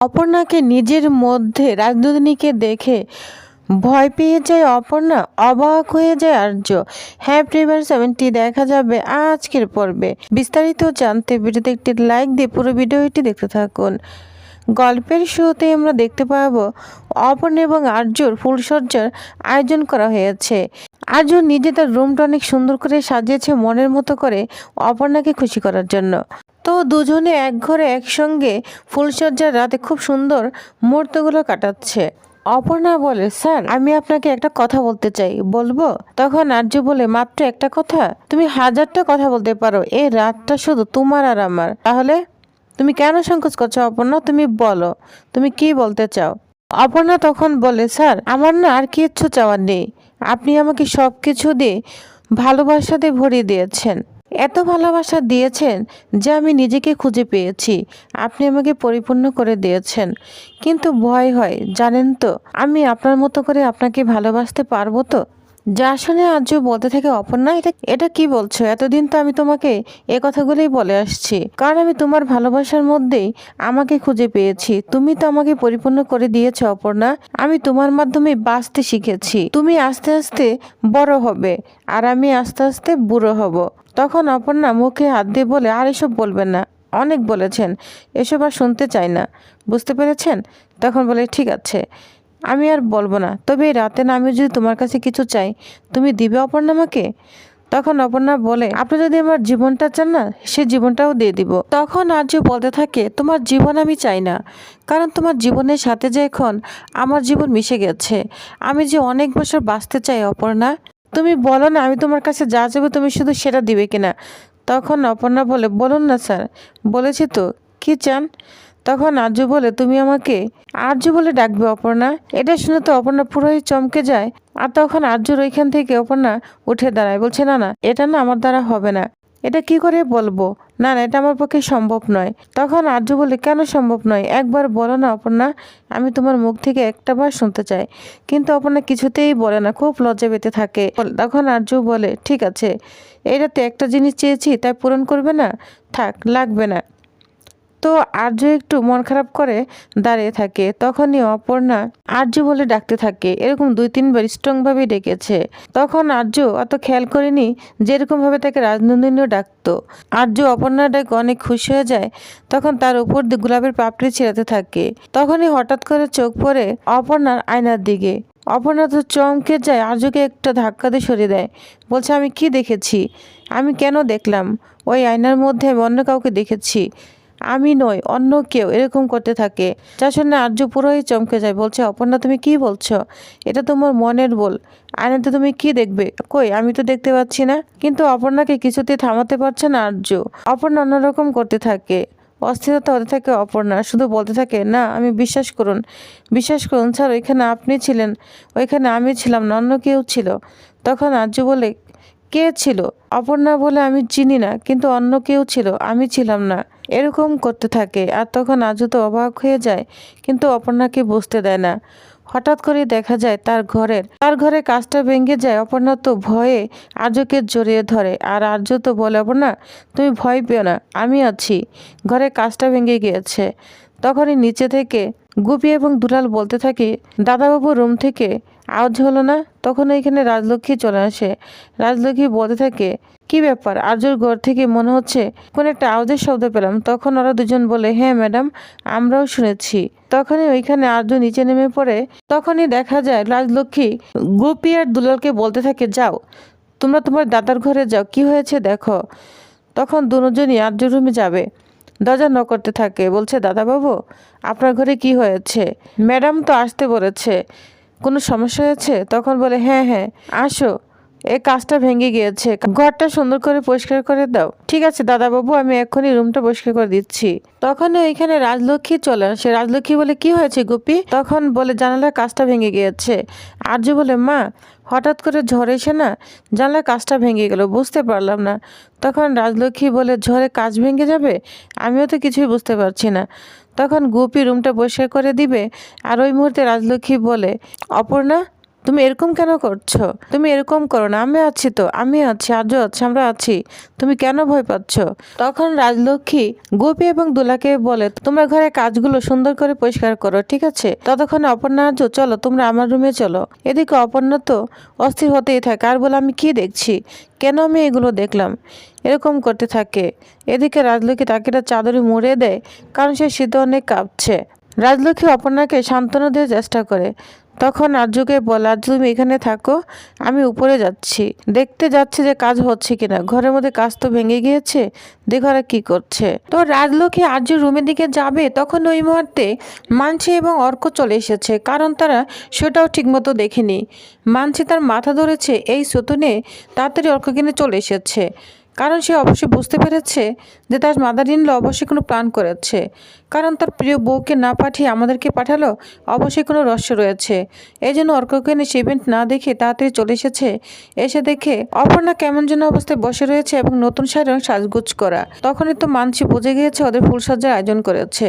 অপর্ণাকে নিজের মধ্যে রাজনন্দিনীকে দেখে ভয় পেয়ে যায় অপর্ণা, অবাক হয়ে যায় আর্য। হ্যাপি এভার 70 দেখা যাবে আজকের পর্বে। বিস্তারিত জানতে ভিডিওতে একটি লাইক দিয়ে পুরো ভিডিওটি দেখতে থাকুন। গল্পের শুরুতে আমরা দেখতে পাবো অপর্ণা এবং আর্যর ফুলসজ্জার আয়োজন করা হয়েছে। আর্য নিজে তার রুমটা অনেক সুন্দর করে সাজিয়েছে মনের মতো করে অপর্ণাকে খুশি করার জন্য। তো দুজনে এক ঘরে একসঙ্গে ফুলসজ্জার রাতে খুব সুন্দর মুহূর্তগুলো কাটাচ্ছে। অপর্ণা বলে, স্যার আমি আপনাকে একটা কথা বলতে চাই, বলবো? তখন আর্য বলে, মাত্র একটা কথা? তুমি হাজারটা কথা বলতে পারো, এই রাতটা শুধু তোমার আর আমার। তাহলে তুমি কেন সংকোচ করছো অপর্ণা? তুমি বলো, তুমি কি বলতে চাও? অপর্ণা তখন বলে, স্যার আমার না আর কিচ্ছু চাওয়ার নেই। আপনি আমাকে সব কিছু দিয়ে ভালোবাসা দিয়ে ভরিয়ে দিয়েছেন, এত ভালোবাসা দিয়েছেন যে আমি নিজেকে খুঁজে পেয়েছি। আপনি আমাকে পরিপূর্ণ করে দিয়েছেন, কিন্তু ভয় হয় জানেন তো, আমি আপনার মতো করে আপনাকে ভালোবাসতে পারবো তো? যা শুনে আর্য বলতে থাকে, অপর্ণা এটা এটা কি বলছো? এতদিন তো আমি তোমাকে এ কথাগুলোই বলে আসছি, কারণ আমি তোমার ভালোবাসার মধ্যেই আমাকে খুঁজে পেয়েছি। তুমি তো আমাকে পরিপূর্ণ করে দিয়েছো অপর্ণা, আমি তোমার মাধ্যমে বাঁচতে শিখেছি। তুমি আস্তে আস্তে বড় হবে আর আমি আস্তে আস্তে বুড়ো হব। তখন অপর্ণা মুখে হাত দিয়ে বলে, আর এসব বলবেন না, অনেক বলেছেন, এসব আর শুনতে চাই না, বুঝতে পেরেছেন? তখন বলে, ঠিক আছে আমি আর বলবো না, তবে এই রাতে না আমি যদি তোমার কাছে কিছু চাই, তুমি দিবে অপর্ণা আমাকে? তখন অপর্ণা বলে, আপনি যদি আমার জীবনটা চান না, সে জীবনটাও দিয়ে দিব। তখন আর্য বলতে থাকে, তোমার জীবন আমি চাই না, কারণ তোমার জীবনের সাথে যে এখন আমার জীবন মিশে গেছে। আমি যে অনেক বছর বাঁচতে চাই অপর্ণা, তুমি বলো না আমি তোমার কাছে যা চাইবো তুমি শুধু সেটা দিবে কিনা? তখন অপর্ণা বলে, বলুন না স্যার, বলেছি তো, কি চান? তখন আর্য বলে, তুমি আমাকে আর্য বলে ডাকবে অপর্ণা। এটা শুনে তো অপর্ণা পুরোই চমকে যায়। আর তখন আর্যর ওইখান থেকে অপর্ণা উঠে দাঁড়ায়, বলছে, না না এটা না আমার দ্বারা হবে না, এটা কি করে বলবো, না না এটা আমার পক্ষে সম্ভব নয়। তখন আর্য বলে, কেন সম্ভব নয়? একবার বলো না অপর্ণা, আমি তোমার মুখ থেকে একটা বার শুনতে চাই। কিন্তু অপর্ণা কিছুতেই বলে না, খুব লজ্জা পেতে থাকে। তখন আর্য বলে, ঠিক আছে এইটাতে একটা জিনিস চেয়েছি তাই পূরণ করবে না, থাক লাগবে না। তো আর্য একটু মন খারাপ করে দাঁড়িয়ে থাকে। তখনই অপর্ণা আর্য বলে ডাকতে থাকে, এরকম 2-3 বার স্ট্রংভাবে ডেকেছে। তখন আর্য অত খেয়াল করেনি যেরকম ভাবে তাকে রাজনন্দিনীও ডাকতো। আর্য অপর্ণা ডাকে অনেক খুশি হয়ে যায়। তখন তার উপর দিয়ে গোলাপের পাপড়ি ছিঁড়াতে থাকে। তখনই হঠাৎ করে চোখ পড়ে অপর্ণার আয়নার দিকে। অপর্ণা তো চমকে যায়, আর্যকে একটা ধাক্কা দিয়ে সরিয়ে দেয়, বলছে, আমি কি দেখেছি? আমি কেন দেখলাম? ওই আয়নার মধ্যে আমি অন্য কাউকে দেখেছি, আমি নই অন্য কেউ। এরকম করতে থাকে। যা শুনে আর্য পুরোই চমকে যায়, বলছে, অপর্ণা তুমি কি বলছো? এটা তোমার মনের বল, আয়নাতে তুমি কি দেখবে? কই আমি তো দেখতে পাচ্ছি না। কিন্তু অপর্ণাকে কিছুতেই থামাতে পারছে না আর্য। অপর্ণা অন্যরকম করতে থাকে, অস্থিরতা হতে থাকে। অপর্ণা শুধু বলতে থাকে, না আমি বিশ্বাস করুন, বিশ্বাস করুন স্যার, ওইখানে আপনি ছিলেন, ওইখানে আমি ছিলাম না, অন্য কেউ ছিল। তখন আর্য বলে, কে ছিল? অপর্ণা বলে, আমি চিনি না, কিন্তু অন্য কেউ ছিল, আমি ছিলাম না। এরকম করতে থাকে। আর তখন আর্য তো অবাক হয়ে যায়, কিন্তু অপর্ণাকে বুঝতে দেয় না। হঠাৎ করে দেখা যায় তার ঘরে কাঁচটা ভেঙে যায়। অপর্ণা তো ভয়ে আর্যকে জড়িয়ে ধরে। আর আর্য তো বলে, অপর্ণা তুমি ভয় পেও না, আমি আছি, ঘরে কাঁচটা ভেঙে গিয়েছে। তখনই নিচে থেকে গুপি এবং দুলাল বলতে থাকে, দাদাবাবু রুম থেকে আওয়াজ হলো না? তখন এখানে রাজলক্ষ্মী চলে আসে। রাজলক্ষ্মী বলতে থাকে, কি ব্যাপার? আর্যর ঘর থেকে মনে হচ্ছে কোন একটা আওয়াজের শব্দ পেলাম। তখন ওরা দুজন বলে, হ্যাঁ ম্যাডাম, আমরাও শুনেছি। তখনই ওইখানে আর্য নিচে নেমে পড়ে। তখনই দেখা যায় রাজলক্ষ্মী গুপি আর দুলালকে বলতে থাকে, যাও তোমরা তোমার দাদার ঘরে যাও, কি হয়েছে দেখো। তখন দুজনই আর্যর রুমে যাবে। দরজা নক করতে থাকে, বলছে, দাদাবাবু আপনার ঘরে কি হয়েছে? ম্যাডাম তো আসতে বলেছে, কোনো সমস্যা হয়েছে? তখন বলে, হ্যাঁ হ্যাঁ আসো, এই কাজটা ভেঙে গিয়েছে, ঘরটা সুন্দর করে পরিষ্কার করে দাও। ঠিক আছে দাদাবাবু, আমি এক্ষুনি রুমটা পরিষ্কার করে দিচ্ছি। তখন ওইখানে রাজলক্ষ্মী চলে আসে। রাজলক্ষ্মী বলে, কি হয়েছে গুপি? তখন বলে, জানালার কাজটা ভেঙে গিয়েছে। আর্য বলে, মা হঠাৎ করে ঝড় এসে না জানলার কাজটা ভেঙে গেল, বুঝতে পারলাম না। তখন রাজলক্ষ্মী বলে, ঝড়ে কাজ ভেঙে যাবে? আমিও তো কিছুই বুঝতে পারছি না। তখন গুপি রুমটা পরিষ্কার করে দিবে। আর ওই মুহূর্তে রাজলক্ষ্মী বলে, অপর্ণা তুমি এরকম কেন করছো? তুমি এরকম করো না, আমি আছি তো, আমি আছি, আজও আছি, আমরা আছি, তুমি কেন ভয় পাচ্ছ? তখন রাজলক্ষ্মী গোপী এবং দুলাকে বলে, তোমরা ঘরে কাজগুলো সুন্দর করে পরিষ্কার করো, ঠিক আছে? ততক্ষণে অপর্ণা আর্য, চলো তোমরা আমার রুমে চলো। এদিকে অপর্ণা তো অস্থির হতেই থাকে আর বলে, আমি কি দেখছি, কেন আমি এগুলো দেখলাম, এরকম করতে থাকে। এদিকে রাজলক্ষ্মী তাকে একটা চাদরে মুড়ে দেয়, কারণ সে শীতে অনেক কাঁপছে। রাজলক্ষ্মী অপর্ণাকে সান্ত্বনা দেওয়ার চেষ্টা করে। তখন আর্যকে বলে, আর্য তুমি এখানে থাকো, আমি উপরে যাচ্ছি, দেখতে যাচ্ছি যে কাজ হচ্ছে কিনা, ঘরের মধ্যে কাজ তো ভেঙে গিয়েছে, দেখো আর কি করছে। তো রাজলক্ষ্মী আর্য রুমের দিকে যাবে, তখন ওই মুহূর্তে মানসী এবং অর্ক চলে এসেছে, কারণ তারা সেটাও ঠিকমতো দেখেনি। মানসী তার মাথা ধরেছে এই সতুনে, তাড়াতাড়ি অর্ক কিনে চলে এসেছে, কারণ সে অবশ্যই বুঝতে পেরেছে যে তার মাদার ইন ল অবশ্যই কোনো প্ল্যান করেছে, কারণ তার প্রিয় বউকে না পাঠিয়ে আমাদেরকে পাঠালো, অবশ্যই কোনো রহস্য রয়েছে। এই জন্য অর্ককে নিয়ে ইভেন্ট না দেখে তাড়াতাড়ি চলে এসেছে। এসে দেখে অপর্ণা কেমন যেন অবস্থায় বসে রয়েছে এবং নতুন শাড়ি সাজগুজ করা। তখনই তো মানসী বুঝে গিয়েছে ওদের ফুলসজ্জার আয়োজন করেছে।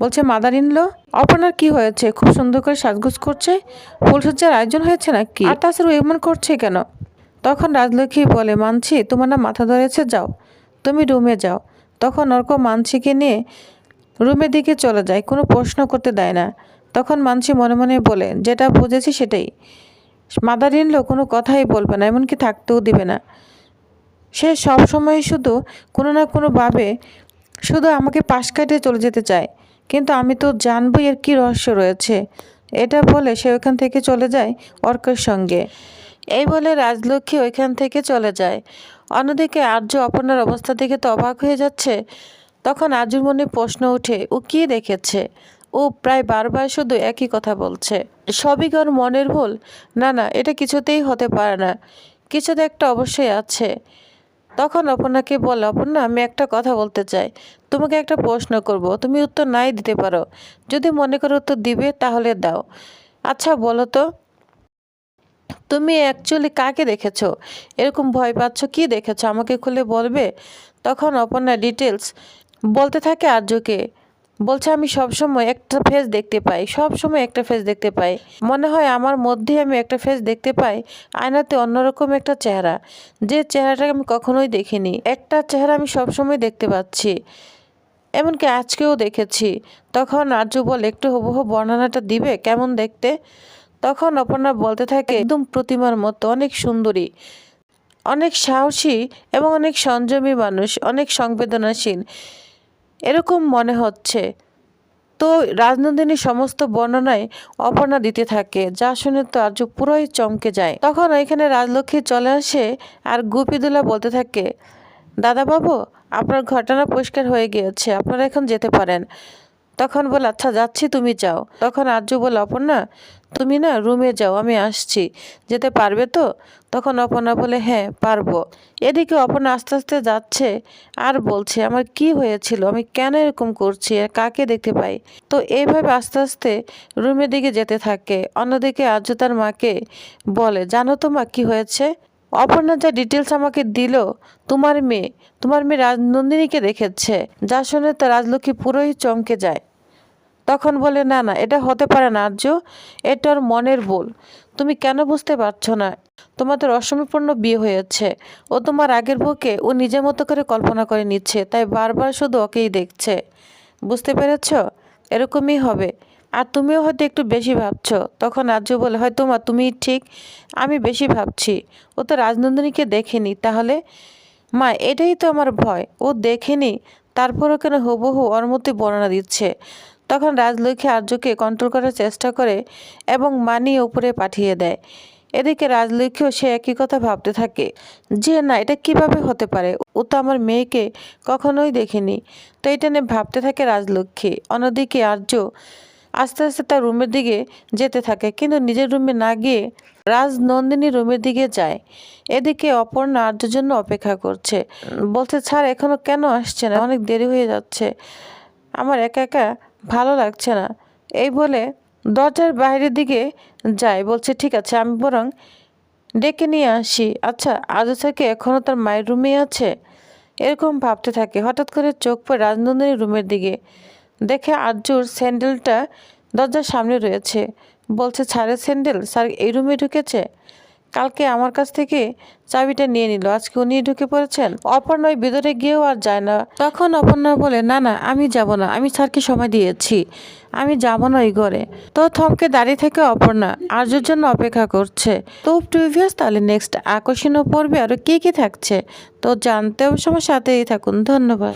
বলছে, মাদার ইন ল, অপর্ণার কি হয়েছে, খুব সুন্দর করে সাজগুজ করছে, ফুলসজ্জার আয়োজন হয়েছে নাকি, আর তাছাড়া এমন করছে কেন? তখন রাজলক্ষ্মী বলে, মানছি তোমার না মাথা ধরেছে, যাও তুমি রুমে যাও। তখন অর্ক মানসীকে নিয়ে রুমের দিকে চলে যায়, কোনো প্রশ্ন করতে দেয় না। তখন মানসী মনে মনে বলে, যেটা বুঝেছি সেটাই, মাদার ইন ল কোনো কথাই বলবে না, এমনকি থাকতেও দিবে না। সে সব সময় শুধু কোনো না কোনোভাবে শুধু আমাকে পাশ কাটিয়ে চলে যেতে চায়, কিন্তু আমি তো জানবই এর কী রহস্য রয়েছে। এটা বলে সে ওইখান থেকে চলে যায় অর্কের সঙ্গে। এই বলে রাজলক্ষ্মী ওইখান থেকে চলে যায়। অন্যদিকে আর্য অপর্ণার অবস্থা দেখে তো অবাক হয়ে যাচ্ছে। তখন আর্যর মনে প্রশ্ন ওঠে, ও কি দেখেছে? ও প্রায় বারবার শুধু একই কথা বলছে, সবই ওর মনের ভুল। না না, এটা কিছুতেই হতে পারে না, কিছু তো একটা অবশ্যই আছে। তখন অপর্ণাকে বলে, অপর্ণা আমি একটা কথা বলতে চাই, তোমাকে একটা প্রশ্ন করব, তুমি উত্তর নাই দিতে পারো, যদি মনে করো উত্তর দিবে তাহলে দাও। আচ্ছা বলো তো, তুমি অ্যাকচুয়ালি কাকে দেখেছো? এরকম ভয় পাচ্ছ, কি দেখেছো আমাকে খুলে বলবে? তখন অপর্ণা ডিটেলস বলতে থাকে আর্যকে। বলছে, আমি সবসময় একটা ফেস দেখতে পাই, সব সময় একটা ফেস দেখতে পাই, মনে হয় আমার মধ্যে আমি একটা ফেস দেখতে পাই, আয়নাতে অন্যরকম একটা চেহারা, যে চেহারাটাকে আমি কখনোই দেখিনি, একটা চেহারা আমি সবসময় দেখতে পাচ্ছি, এমনকি আজকেও দেখেছি। তখন আর্য বলে, একটু হুবহু বর্ণনাটা দিবে, কেমন দেখতে? তখন অপর্ণা বলতে থাকে, একদম প্রতিমার মতো, অনেক সুন্দরী, অনেক সাহসী এবং অনেক সংযমী মানুষ, অনেক সংবেদনশীল, এরকম মনে হচ্ছে। তো রাজনন্দিনীর সমস্ত বর্ণনায় অপর্ণা দিতে থাকে, যা শুনে তো আর্য পুরোই চমকে যায়। তখন ওইখানে রাজলক্ষ্মী চলে আসে আর গোপীদুলা বলতে থাকে, দাদাবাবু আপনার ঘটনা পরিষ্কার হয়ে গিয়েছে, আপনারা এখন যেতে পারেন। তখন বলে, আচ্ছা যাচ্ছি, তুমি যাও। তখন আর্য বলে, অপর্ণা তুমি না রুমে যাও, আমি আসছি, যেতে পারবে তো? তখন অপর্ণা বলে, হ্যাঁ পারবো। এদিকে অপর্ণা আস্তে আস্তে যাচ্ছে আর বলছে, আমার কি হয়েছিল, আমি কেন এরকম করছি, আর কাকে দেখতে পাই। তো এইভাবে আস্তে আস্তে রুমের দিকে যেতে থাকে। অন্যদিকে আর্য তার মাকে বলে, জানো তো মা কি হয়েছে? অপর্ণা যা ডিটেলস আমাকে দিল, তোমার মেয়ে রাজনন্দিনীকে দেখেছে, যা শুনে তো রাজলক্ষ্মী পুরোই চমকে যায়। তখন বলে, না না, এটা হতে পারে না আর্য, এটা ওর মনের ভুল, তুমি কেন বুঝতে পারছো না? তোমাদের অসমীপূর্ণ বিয়ে হয়েছে, ও তোমার আগের বউকে ও নিজের মতো করে কল্পনা করে নিচ্ছে, তাই বারবার শুধু ওকেই দেখছে, বুঝতে পেরেছ? এরকমই হবে, আর তুমিও হয়তো একটু বেশি ভাবছো। তখন আর্য বলে, হয়তো মা তুমি ঠিক, আমি বেশি ভাবছি, ও তো রাজনন্দিনীকে দেখেনি, তাহলে? মা এটাই তো আমার ভয়, ও দেখেনি তারপরও কেন হুবহু ওর মধ্যে বর্ণনা দিচ্ছে। তখন রাজলক্ষ্মী আর্যকে কন্ট্রোল করার চেষ্টা করে এবং মানি উপরে পাঠিয়ে দেয়। এদিকে রাজলক্ষ্মীও সে একই কথা ভাবতে থাকে যে না, এটা কিভাবে হতে পারে, ও তো আমার মেয়েকে কখনোই দেখেনি। তো এটা নিয়ে ভাবতে থাকে রাজলক্ষ্মী। অন্যদিকে আর্য আস্তে আস্তে তার রুমের দিকে যেতে থাকে, কিন্তু নিজের রুমে না গিয়ে রাজনন্দিনী রুমের দিকে যায়। এদিকে অপর্ণা আর্যর জন্য অপেক্ষা করছে, বলছে, স্যার এখনো কেন আসছে না, অনেক দেরি হয়ে যাচ্ছে, আমার একা একা ভালো লাগছে না। এই বলে দরজার বাইরের দিকে যায়, বলছে, ঠিক আছে আমি বরং ডেকে নিয়ে আসি। আচ্ছা আর্য থেকে এখনও তার মায়ের রুমে আছে, এরকম ভাবতে থাকে। হঠাৎ করে চোখ পড়ে রাজনন্দিনীর রুমের দিকে, দেখে আর্যর স্যান্ডেলটা দরজার সামনে রয়েছে। বলছে স্যারের স্যান্ডেল, স্যার এই রুমে ঢুকেছে, কালকে আমার কাছ থেকে চাবিটা নিয়ে নিল, আজকে উনি ঢুকে পড়েছেন। অপর্ণা ওই ভিতরে গিয়েও আর যায় না। তখন অপর্ণা বলে, না না আমি যাব না, আমি স্যারকে সময় দিয়েছি, আমি যাব না ওই ঘরে। তো থমকে দাঁড়িয়ে থেকে অপর্ণা আর্যর জন্য অপেক্ষা করছে। তো প্রিভিয়াস তাহলে নেক্সট আকর্ষণীয় পর্বে আরো কি কি থাকছে তো জানতে অবশ্য আমার সাথেই থাকুন। ধন্যবাদ।